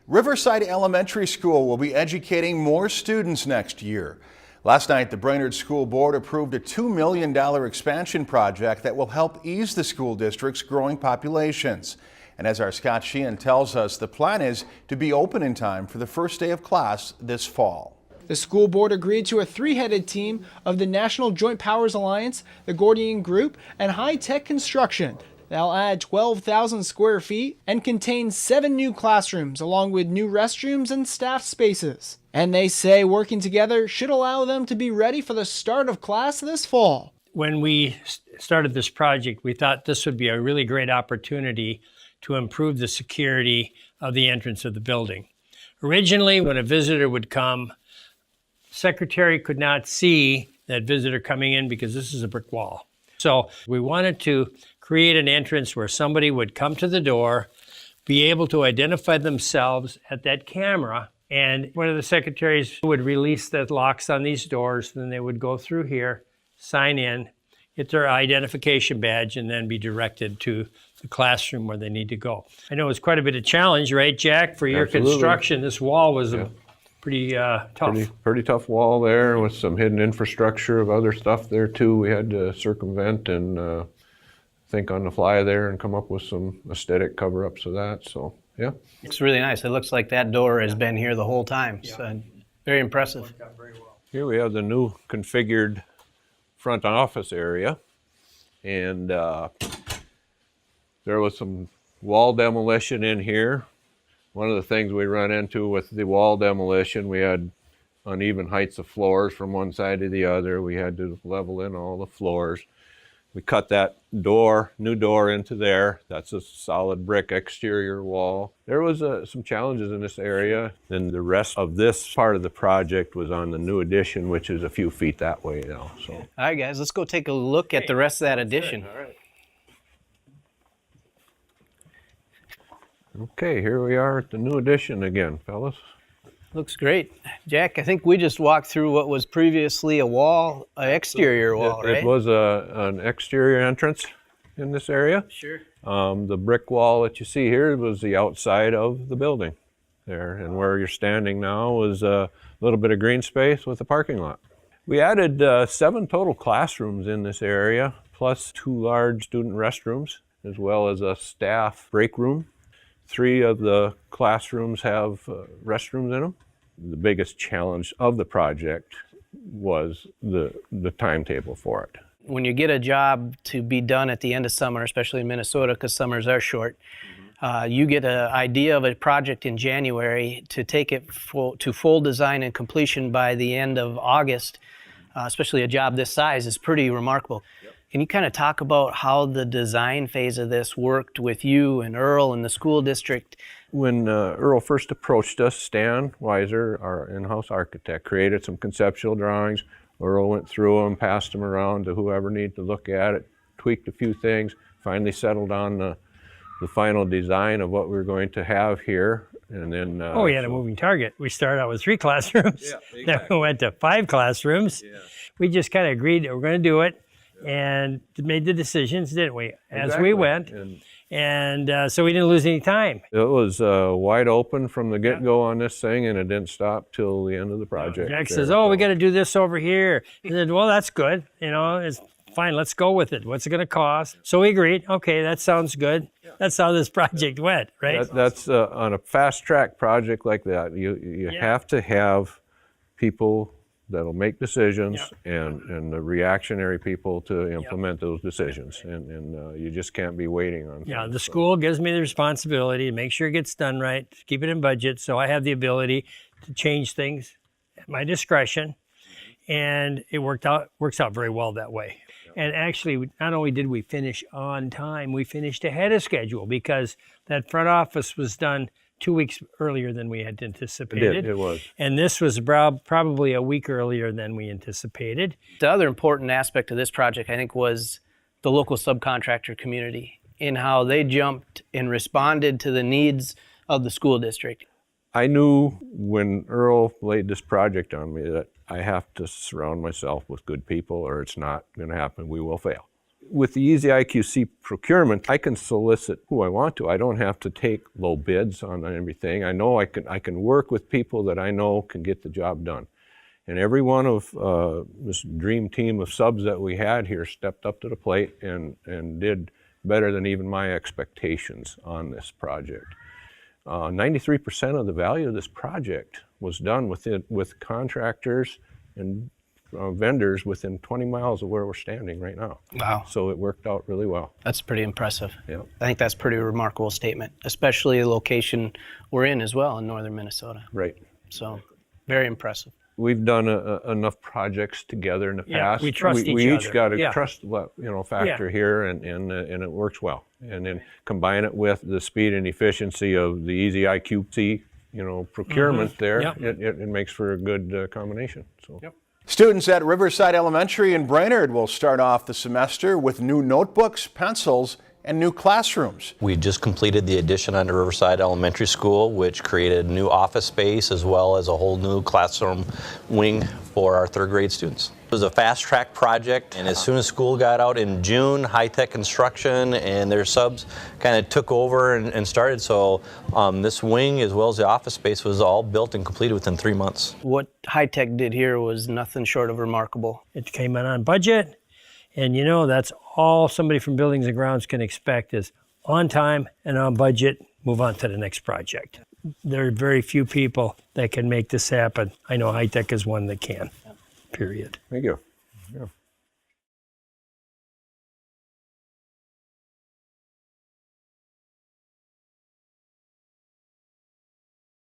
Riverside Elementary School will be educating more students next year. Last night, the Brainerd School Board approved a $2 million expansion project that will help ease the school district's growing populations. And as our Scott Sheehan tells us, the plan is to be open in time for the first day of class this fall. The school board agreed to a three-headed team of the National Joint Powers Alliance, the Gordian Group, and Hy-Tec Construction. They'll add 12,000 square feet and contain 7 new classrooms along with new restrooms and staff spaces. And they say working together should allow them to be ready for the start of class this fall. When we started this project, we thought this would be a really great opportunity to improve the security of the entrance of the building. Originally, when a visitor would come, secretary could not see that visitor coming in because this is a brick wall. So we wanted to create an entrance where somebody would come to the door, be able to identify themselves at that camera, and one of the secretaries would release the locks on these doors, then they would go through here, sign in, get their identification badge, and then be directed to the classroom where they need to go. I know it's quite a bit of challenge, right, Jack, for your Absolutely. construction. This wall was pretty tough. Pretty tough wall there with some hidden infrastructure of other stuff there too. We had to circumvent and think on the fly there and come up with some aesthetic cover-ups of that. So yeah, it's really nice. It looks like that door has been here the whole time. So very impressive. here we have the new configured front office area, and there was some wall demolition in here. One of the things we run into with the wall demolition, we had uneven heights of floors from one side to the other. We had to level in all the floors. We cut that new door into there. That's a solid brick exterior wall. There was some challenges in this area, and the rest of this part of the project was on the new addition, which is a few feet that way now. So, all right, guys, let's go take a look at the rest of that addition. All right. okay, here we are at the new addition again, fellas. Looks great. Jack, I think we just walked through what was previously a wall, an exterior wall, right? It was an exterior entrance in this area. Sure. The brick wall that you see here was the outside of the building there, and where you're standing now is a little bit of green space with a parking lot. We added 7 total classrooms in this area, plus 2 large student restrooms, as well as a staff break room. 3 of the classrooms have restrooms in them. The biggest challenge of the project was the timetable for it. When you get a job to be done at the end of summer, especially in Minnesota, because summers are short, you get an idea of a project in January to take it to full design and completion by the end of August, especially a job this size, is pretty remarkable. Yep. Can you kind of talk about how the design phase of this worked with you and Earl and the school district? When Earl first approached us, Stan Weiser, our in-house architect, created some conceptual drawings. Earl went through them, passed them around to whoever needed to look at it, tweaked a few things, finally settled on the final design of what we were going to have here. And then We had a moving target. We started out with 3 classrooms. Yeah, exactly. Then we went to 5 classrooms. Yeah. We just kind of agreed that we're going to do it. And made the decisions, didn't we, as we went. And so we didn't lose any time. It was wide open from the get-go on this thing, and it didn't stop till the end of the project. Jack says, we got to do this over here. He said, well, that's good. You know, it's fine. Let's go with it. What's it going to cost? So we agreed. Okay, that sounds good. That's how this project went, right? That's on a fast-track project like that. You have to have people that'll make decisions and the reactionary people to implement those decisions. And you just can't be waiting on things. The school gives me the responsibility to make sure it gets done right, keep it in budget, so I have the ability to change things at my discretion. And it works out very well that way. And actually, not only did we finish on time, we finished ahead of schedule because that front office was done 2 weeks earlier than we had anticipated. It was. And this was probably a week earlier than we anticipated. The other important aspect of this project, I think, was the local subcontractor community in how they jumped and responded to the needs of the school district. I knew when Earl laid this project on me that I have to surround myself with good people or it's not going to happen. We will fail. with the ezIQC procurement, I can solicit who I want to. I don't have to take low bids on everything. I know I can work with people that I know can get the job done. And every one of this dream team of subs that we had here stepped up to the plate and did better than even my expectations on this project. 93% of the value of this project was done with contractors and vendors within 20 miles of where we're standing right now. Wow. So it worked out really well. That's pretty impressive. Yeah. I think that's a pretty remarkable statement, especially the location we're in as well in northern Minnesota. Right. So very impressive. We've done enough projects together in the Yeah, past. we trust each we each other. got a Yeah. trust factor here, and it works well. And then combine it with the speed and efficiency of the ezIQC procurement there, Yep. it makes for a good combination. So. Yep. Students at Riverside Elementary in Brainerd will start off the semester with new notebooks, pencils, and new classrooms. We just completed the addition onto Riverside Elementary School, which created new office space as well as a whole new classroom wing for our third grade students. It was a fast track project, and as soon as school got out in June, Hy-Tec Construction and their subs kind of took over and started. So this wing as well as the office space was all built and completed within 3 months. What Hy-Tec did here was nothing short of remarkable. It came in on budget, and that's all somebody from Buildings and Grounds can expect is on time and on budget, move on to the next project. There are very few people that can make this happen. I know Hy-Tec is one that can, period. Thank you. Yeah.